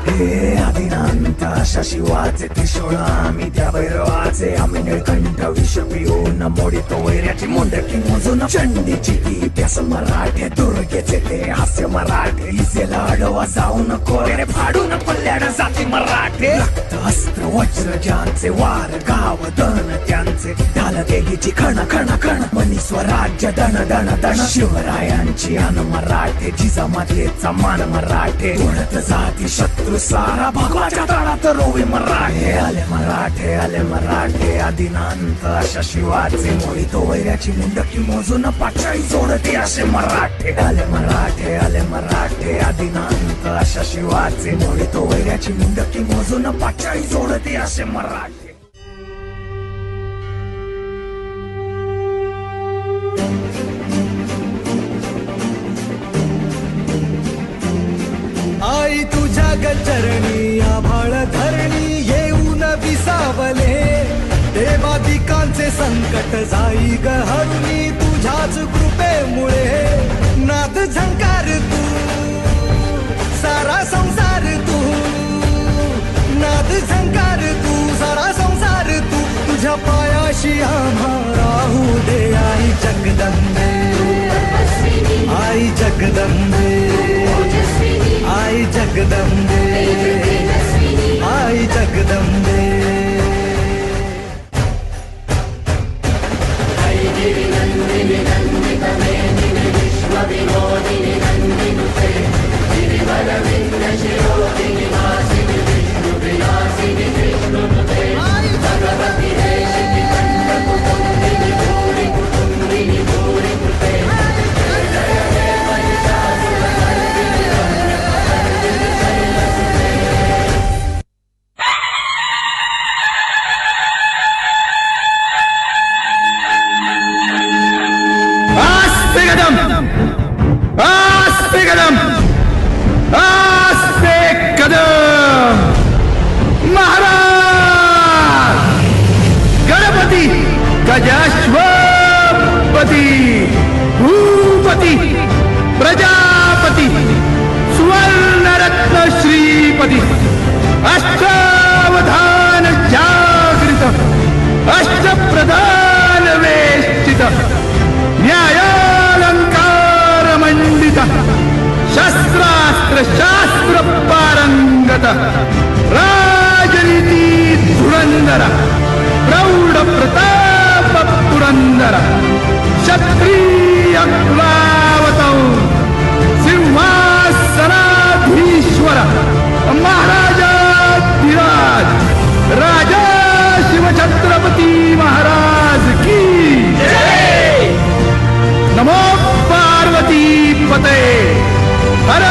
आदिनांत अशा शिवाचे त्रिशूळ आम्ही त्या भैरवाचे आम्ही निळकंठ विष पिऊन मोडितो वैऱ्याची मुंडकी मोजून चंडीची ती प्यास मराठे दुर्गेचे ते हास्य मराठे इसेला अडवा जाऊ नको रे फाडून पल्ल्याड जाती मराठे रक्त अस्त्र वज्र ज्यांचे वार गाव दन त्यांचे ढाल देगीची खण खण खण मनी स्वराज्य दण दण दण शिवरायांची अन मराठे जिजामातेचा मान मराठे ओढत जाती शत्रू सारा भगवाच्या तळात रोवे मराठे आले मराठे आदिनांत अशा शिवाचे मोडितो वैऱ्याची मुंडकी मोजून पाचाळी जोडते असे मराठे आले मराठे आदिनांत अशा शिवाचे मोडितो वैऱ्याची मुंडकी मोजून पाचाळी जोडते असे मराठे. आई तुझ्या गचरणी आभाळ धरणी येऊन विसावले देवादिकांचे संकट जाई ग हरुणी तुझ्याच कृपेमुळे नाद झंकार तू सारा संसार तू नाद झंकार तू सारा संसार तू तुझ्या पायाशी आम्हा राहू दे आई जगदंबे आई जगदंबे आई जगदंबे आई जगदंबे गिरिनंदिनी नंदितमेदिनी विश्वविनोदिनी नंदिनुते गिरिवरविंद शिरोदिनी वासिनी विष्णुप्रियासिनी विष्णुनुते भगवति देशिनि कण्ठकुटुम्बिनि भूरि कुटुम्बिनि भूरि कृते जय जय महिषासुरमर्दिनि रम्यकपर्दिनि शैलसुते. आस्ते कदम महाराज गणपती गजाश्वपती भूपती प्रजापती सुवर्णरत्न श्रीपती अष्टावधान जागृत अष्टप्रधान वेष्टित न्यायालंकार मंडित शस्त्रास्त्र शास्त्र पारंगत राजनीती धुरंधर प्रौढ प्रताप पुरंदर क्षत्रिय कुलावतौ सिंहासनाधीश्वर महाराजाधिराज राजा शिवछत्रपती महाराज की जय. नमो पार्वती पते हर